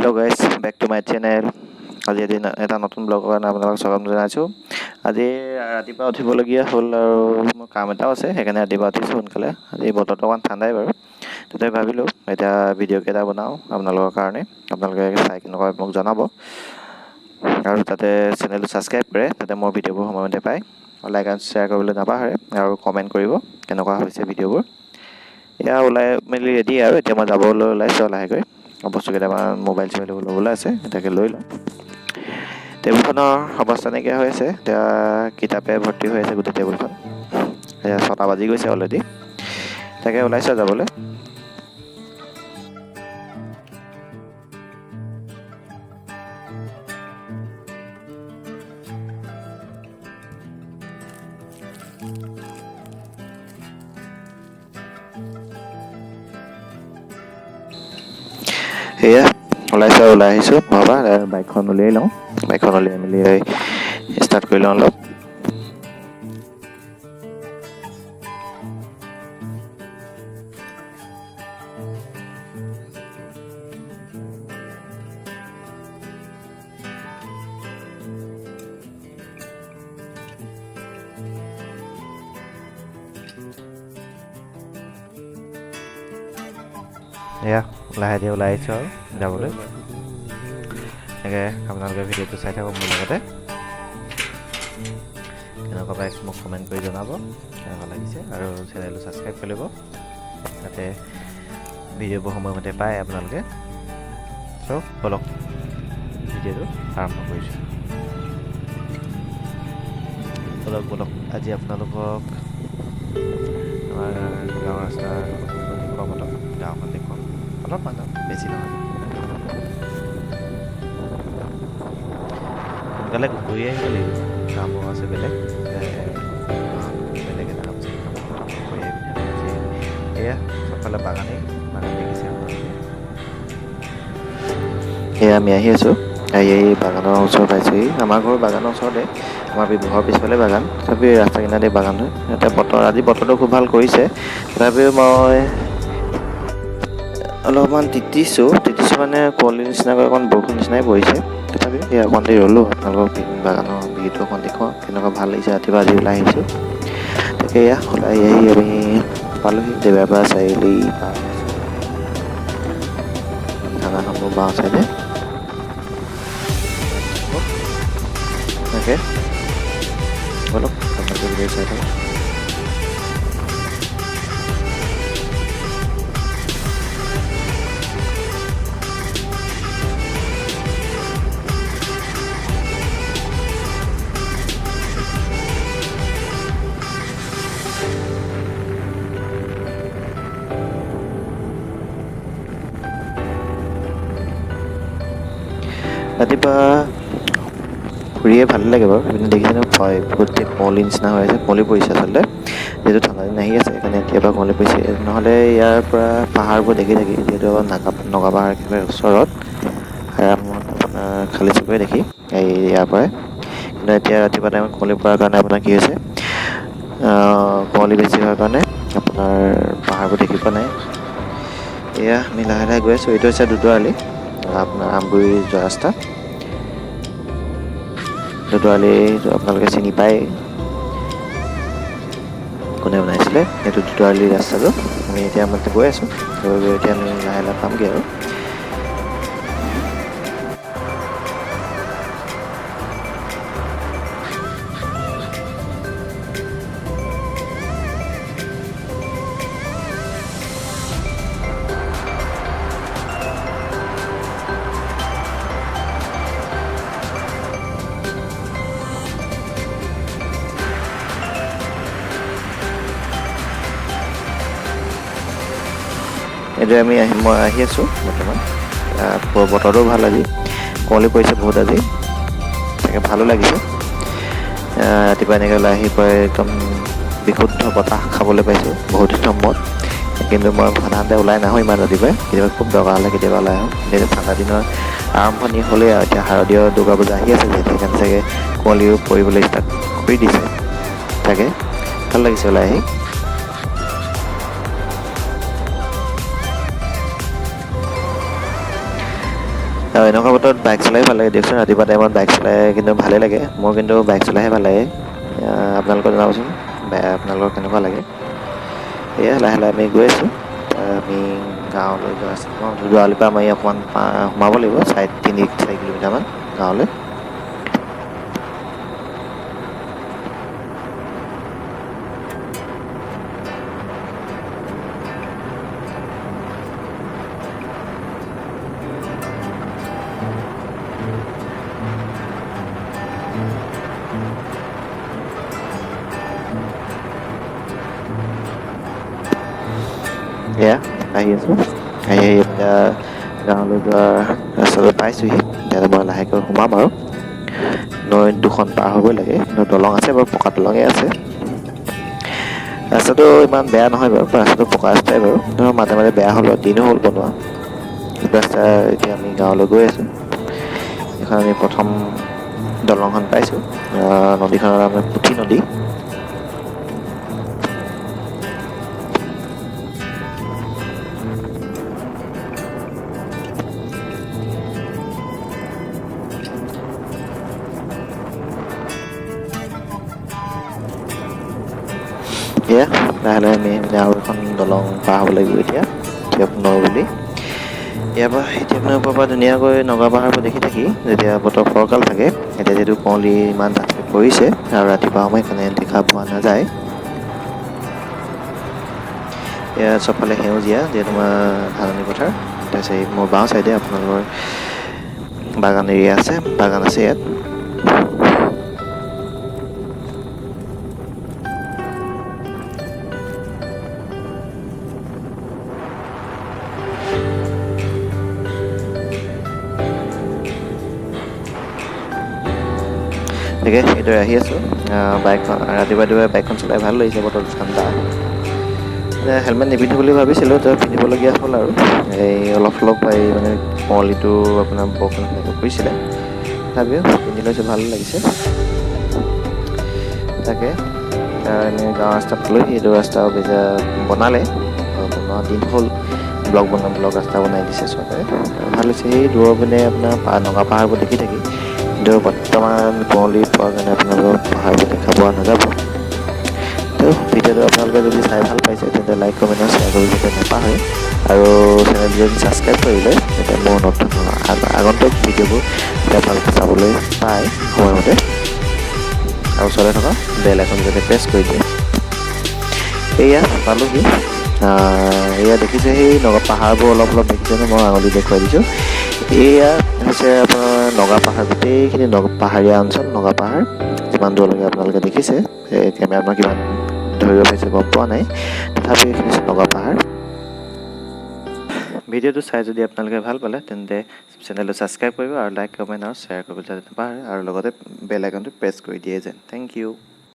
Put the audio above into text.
Hello' guys, back to my channel. আজি এদিন এটা নতুন ব্লগৰ কাৰণে আপোনালোকক স্বাগতম জনাইছোঁ। আজি ৰাতিপুৱা উঠিবলগীয়া হ'ল আৰু মোৰ কাম এটাও আছে, সেইকাৰণে ৰাতিপুৱা উঠিছোঁ সোনকালে। আজি বতৰটো অকণমান ঠাণ্ডাই বাৰু, তাতে ভাবিলোঁ এতিয়া ভিডিঅ' কেইটা বনাওঁ আপোনালোকৰ কাৰণে। আপোনালোকে চাই কেনেকুৱা মোক জনাব আৰু তাতে চেনেলটো ছাবস্ক্ৰাইব কৰে, তাতে মোৰ ভিডিঅ'বোৰ সময়মতে পায়। লাইক এণ্ড শ্বেয়াৰ কৰিবলৈ নাপাহৰে আৰু কমেণ্ট কৰিব কেনেকুৱা হৈছে ভিডিঅ'বোৰ। এয়া ওলাই মেলি ৰেডি আৰু এতিয়া মই যাবলৈ ওলাইছোঁ লাহেকৈ। বস্তু কেইটামান মোবাইল চোবাইল ল'বলৈ আছে, তাকে লৈ লওঁ। টেবুলখনৰ অৱস্থা নাইকিয়া হৈ আছে, এতিয়া কিতাপে ভৰ্তি হৈ আছে গোটেই টেবুলখন। এয়া 6টা বাজি গৈছে অলৰেডি, তাকে ওলাইছোঁ যাবলৈ। সেয়া ওলাই আহিছোঁ ঘৰৰ পৰা। বাইকখন উলিয়াই লওঁ, বাইকখন উলিয়াই মেলি ষ্টাৰ্ট কৰি লওঁ অলপ। এয়া লাহে ধীৰে ওলাই আহিছোঁ আৰু যাবলৈ। এনেকৈ আপোনালোকে ভিডিঅ'টো চাই থাকক মোৰ লগতে। কেনেকুৱা পাই মোক কমেণ্ট কৰি জনাব কেনেকুৱা লাগিছে, আৰু চেনেলটো ছাবস্ক্ৰাইব কৰি ল'ব, যাতে ভিডিঅ'বোৰ সময়মতে পায় আপোনালোকে। চ' ব'লক ভিডিঅ'টো আৰম্ভ কৰিছোঁ। ব'লক আজি আপোনালোকক আমাৰ গাঁৱৰ ৰাস্তাৰ দেখুৱাম, গাঁওখন দেখুৱাম অলপমান, বেছি নহয়। সোনকালে ঘূৰি আহিব লাগিব, কামো আছে বেলেগ এটা কাম আছে, কৰি আহি পিনে এয়া চবফালে বাগানেই দেখিছে আপোনালোকে। এয়া আমি আহি আছোঁ, আহি বাগানৰ ওচৰ পাইছোঁহি। আমাৰ ঘৰৰ বাগানৰ ওচৰতে, আমাৰ ঘৰৰ পিছফালে বাগান, তথাপিও ৰাস্তা কিনাৰতে বাগান হয়। এতিয়া আজি বতৰটো খুব ভাল কৰিছে, তথাপিও মই অলপমান তিতিছোঁ মানে কুঁৱলীৰ নিচিনাকৈ অকণ বৰষুণ নিচিনাই পৰিছে। তথাপিও সেই অকণ দেৰি ৰ'লোঁ, আপোনালোকক বাগানৰ ভিউটো অকণ দেখুৱাওঁ, কেনেকুৱা ভাল লাগিছে ৰাতিপুৱা আজি ওলাই আহিছোঁ। তাকে এয়া ওলাই আহি আমি পালোঁহি দেৱাৰপাৰা চাৰিআলি পাৰ হৈ আছোঁ। থানাখন মোৰ বাওঁ চাইডে তাকে ব'লক আপোনালোকে ভিডিঅ' চাই থাকক। ৰাতিপুৱা ফুৰিয়ে ভালে লাগে বাৰু, আপুনি দেখিছেনে গোটেই কুঁৱলীৰ নিচিনা হৈ আছে, কুঁৱলী পৰিছে আচলতে, যিহেতু ঠাণ্ডা দিন আহি আছে সেইকাৰণে এতিয়াৰ কুঁৱলী পৰিছে। নহ'লে ইয়াৰ পৰা পাহাৰবোৰ দেখি যিহেতু নগা পাহাৰ একেবাৰে ওচৰত, আপোনাৰ খালী চকুৰে দেখি ইয়াৰ পৰাই। কিন্তু এতিয়া ৰাতিপুৱা টাইমত কুঁৱলী পৰাৰ কাৰণে আপোনাৰ কি হৈছে, কুঁৱলী বেছি হোৱাৰ কাৰণে আপোনাৰ পাহাৰবোৰ দেখি পোৱা নাই। এয়া আমি লাহে লাহে গৈ আছোঁ, এইটো হৈছে দুদৰালি, আপোনাৰ আমগুৰি যোৱা ৰাস্তা। দুদৰালি আপোনালোকে চিনি পায়, কোনে বনাইছিলে সেইটো দুদৰালি ৰাস্তাটো। আমি এতিয়া গৈ আছোঁ, গৈ এতিয়া আমি লাহে লাহে পামগৈ আৰু। এতিয়া মই আহি আছোঁ বৰ্তমান। বতৰটো ভাল আজি, কুঁৱলী পৰিছে বহুত আজি, তাকে ভালো লাগিছে। ৰাতিপুৱা এনেকৈ ওলাই আহি পাই একদম বিশুদ্ধ বতাহ খাবলৈ পাইছোঁ বহুত দিনৰ মূৰত। কিন্তু মই সাধাৰণতে ওলাই নাহোঁ ইমান ৰাতিপুৱাই, কেতিয়াবা খুব দৰকাৰ হ'লে কেতিয়াবা ওলাই আহোঁ। যিহেতু ঠাণ্ডা দিনৰ আৰম্ভণি হ'লেই আৰু, এতিয়া শাৰদীয় দুৰ্গা পূজা আহি আছে যিহেতু, সেইকাৰণে চাগে কুঁৱলীও পৰিবলৈ ষ্টাৰ্ট কৰি দিছে, তাকে ভাল লাগিছে ওলাই আহি। আৰু এনেকুৱা বতৰত বাইক চলাই ভাল লাগে দিয়কচোন। ৰাতিপুৱা টাইমত বাইক চলাই কিন্তু ভালেই লাগে। মোৰ কিন্তু বাইক চলাইহে ভাল লাগে। আপোনালোকে জনাবচোন আপোনালোকৰ কেনেকুৱা লাগে। এয়া লাহে লাহে আমি গৈ আছোঁ। আমি গাঁৱলৈ যোৱা ৰাস্তাত যোৱালিৰ পৰা আমি অকণমান সোমাব লাগিব 3-4 কিলোমিটাৰমান গাঁৱলৈ। এয়া আহি আছোঁ। আহি এতিয়া গাঁৱলৈ যোৱা ৰাস্তাটো পাইছোঁহি। এতিয়া মই লাহেকৈ সোমাম আৰু নৈ দুখন পাৰ হ'বই লাগে। কিন্তু দলং আছে বাৰু, পকা দলঙে আছে। ৰাস্তাটো ইমান বেয়া নহয় বাৰু, ৰাস্তাটো পকা ৰাস্তাই বাৰু। ধৰক মাজে মাজে বেয়া হ'ল, দিনো হ'ল বনোৱা ৰাস্তা। এতিয়া আমি গাঁৱলৈ গৈ আছোঁ। এইখন আমি প্ৰথম দলংখন পাইছোঁ। নদীখনৰ নাম পুঠি নদী। এয়া লাহে লাহে আমি আৰু এখন দলং পাৰ হ'ব লাগিব এতিয়া নৈ বুলি। ইয়াৰ পৰা এতিয়া আপোনাৰ ওপৰৰ পৰা ধুনীয়াকৈ নগা পাহাৰবোৰ দেখি থাকি যেতিয়া বতৰ ফৰকাল থাকে, এতিয়া যিহেতু কুঁৱলী ইমান ডাঠকৈ পৰিছে আৰু ৰাতিপুৱা সময় সেইকাৰণে দেখা পোৱা নাযায়। এয়া চবফালে সেউজীয়া, যিহেতু আমাৰ ধাননি পথাৰ। তাৰপিছত মোৰ বাওঁ চাইডে আপোনালোকৰ বাগান এৰিয়া আছে, বাগান আছে ইয়াত। তাকে এইদৰে আহি আছোঁ। বাইকখন ৰাতিপুৱা বাইকখন চলাই ভাল লাগিছে, বতৰটো ঠাণ্ডা। হেলমেট নিপিন্ধো বুলি ভাবিছিলোঁ, তো পিন্ধিবলগীয়া হ'ল আৰু এই অলপ এই মানে কুঁৱলীটো আপোনাৰ বৰষুণ সেনেকৈ পৰিছিলে, তথাপিও পিন্ধি লৈছোঁ, ভাল লাগিছে। তাকে এনেই গাঁৱৰ ৰাস্তা পালোঁহি। এইটো ৰাস্তা বনালে, বনোৱা দিন হ'ল। ব্লক ৰাস্তা বনাই দিছে চৰকাৰে, ভাল হৈছে। সেই দূৰৰ পিনে আপোনাৰ নগা পাহাৰবোৰ দেখি থাকি, কিন্তু বৰ্তমান কুঁৱলী পোৱাৰ কাৰণে আপোনালোকৰ পাহাৰবোৰ দেখা পোৱা নাযাব। তো ভিডিঅ'টো আপোনালোকে যদি চাই ভাল পাইছে, তেন্তে লাইক, কমেণ্ট আৰু শ্বেয়াৰ কৰিবলৈ যাতে নাপাহৰে। আৰু চেনেলটো যদি ছাবস্ক্ৰাইব কৰি লয়, তেতিয়া মোৰ নতুন আগন্তুক ভিডিঅ'বোৰ আপোনালোকে চাবলৈ পায় সময়মতে। আৰু ওচৰতে থকা বেল আইকন যাতে প্ৰেছ কৰি দিয়ে। এয়া পালোঁহি। এয়া দেখিছে, সেই পাহাৰবোৰ অলপ দেখিছে ন, মই আঙুলি দেখুৱাই দিছোঁ। এয়া হৈছে আপোনাৰ নগা পাহাৰ, গোটেইখিনি পাহাৰীয়া অঞ্চল নগা পাহাৰ। যিমান দূৰলৈকে আপোনালোকে দেখিছে, কেমেৰাত কিমান ধৰিব পাৰিছে গম পোৱা নাই, তথাপি এইখিনি হৈছে নগা পাহাৰ। ভিডিঅ'টো চাই যদি আপোনালোকে ভাল পালে, তেন্তে চেনেলটো ছাবস্ক্ৰাইব কৰিব আৰু লাইক, কমেণ্ট আৰু শ্বেয়াৰ কৰিবলৈ যাতে নাপাহৰে, আৰু লগতে বেল আইকনটো প্ৰেছ কৰি দিয়ে যেন। Thank U.